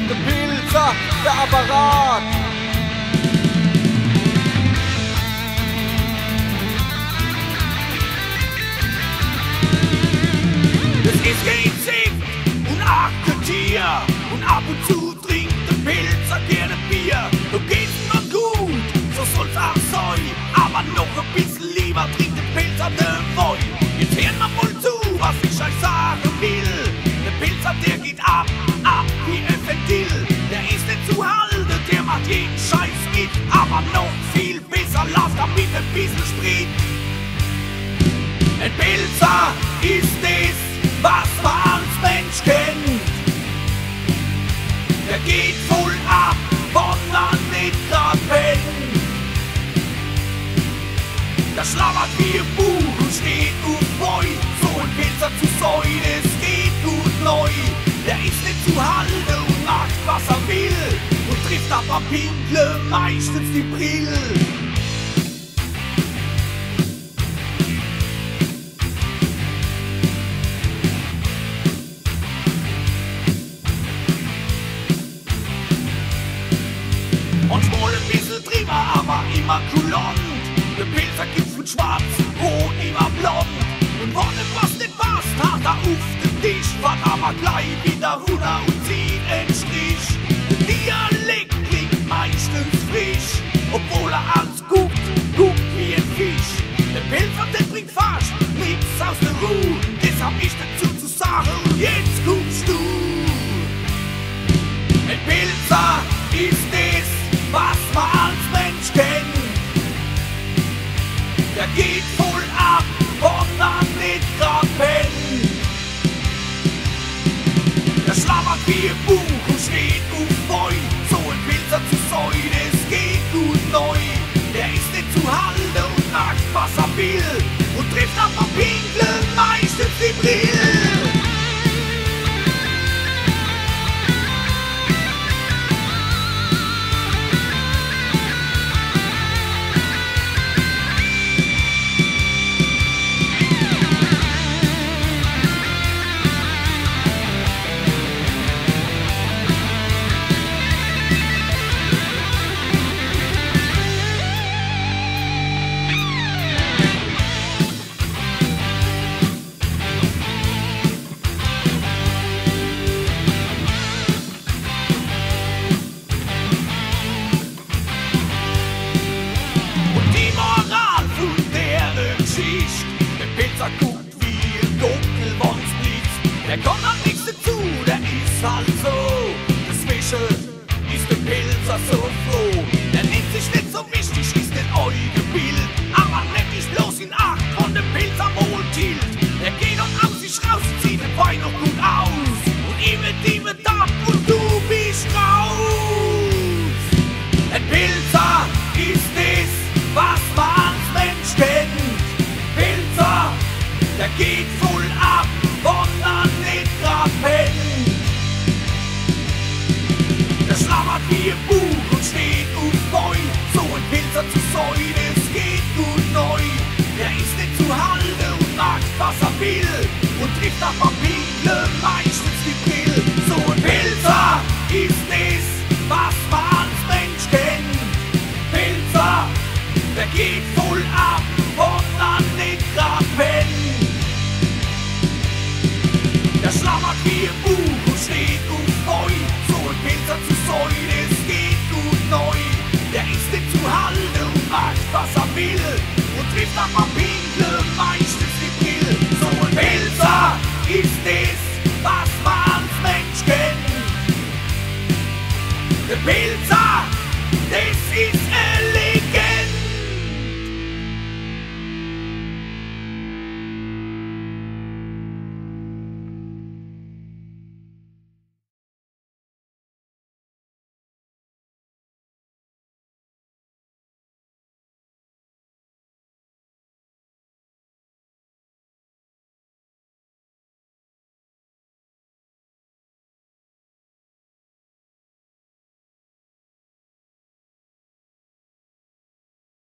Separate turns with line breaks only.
Der Pilzer, der Apparat.
Das ist kein Sekt und Akkordier und ab und zu trinkt der Pilzer gerne Bier. Du geht's noch gut, so soll's auch sein, aber noch ein bisschen lieber trinkt der Pilzer den Wein. Jetzt hört mal mal zu, was ich euch sagen will. Der Pilzer, der geht ab wie ein Ventil. Der ist nicht zu halten, der macht jeden Scheiß mit, aber noch viel besser läuft er mit ein bisschen Sprit. Ein Pilzer ist es, was man als Mensch kennt. Der geht voll ab, wenn er nicht grad pennt. Der schlabbert wie ein Buch und steht gut neu. So ein Pilzer zu sein, es geht gut neu. Der ist nicht zu halten und macht was er will und trifft aber Pinkle meistens die Brille. Manchmal ein bisschen drüber, aber immer kulant. Der Pilzer gibt's mit schwarz, rot, immer blond. Und wenn etwas nicht passt, hat er auf den Tisch, fährt aber gleich wieder runter und zieht einen Strich. Der Dialekt klingt meistens frisch, obwohl er alles guckt wie ein Fisch. Der Pilzer, der bringt fast nichts aus der Ruhe, das hab ich dazu zu sagen und jetzt kommst du. Ein Pilzer ist es, was man als Mensch kennt. Der geht voll ab, wenn er nicht grad pennt. Der schlabbert wie ein Buch und steht gut neu. So ein Pilzer zu sein, es geht gut neu. Der ist nicht zu halten und macht was er will und trifft aber Pinkle meistens die Brille. Der Pilzer guckt wie ein Dunkel, wenn's blitzt. Der kann halt nichts dazu, der ist halt so. Deswegen ist der Pilzer so froh. Der nimmt sich nicht so wichtig, ist nicht euer Bild. Aber nehmt dich bloß in Acht, von dem Pilzer wohl tilt. Der geht dann aus sich raus, zieht den Wein noch gut aus. Und ihm ab und du bist raus. Ein Pilzer ist es, was man als Mensch kennt. Pilzer, der geht voll ab, wenn er nicht grad pennt. Der schlabbert wie ein Buch und steht gut neu. So ein Pilzer zu sein, es geht gut neu. Der ist nicht zu halten und macht was er will und trifft aber Pinkle meistens die Brille. So ein Pilzer ist es, was man als Mensch kennt. Pilzer, der geht voll ab, wenn er nicht grad pennt. Der schlabbert wie ein Buch und steht gut neu. So ein Pilzer zu sein, es geht gut neu. Der ist nicht zu halten und macht was er will und trifft aber Pinkle meistens die Brille. So ein Pilzer ist es, was man als Mensch kennt. Der Pilzer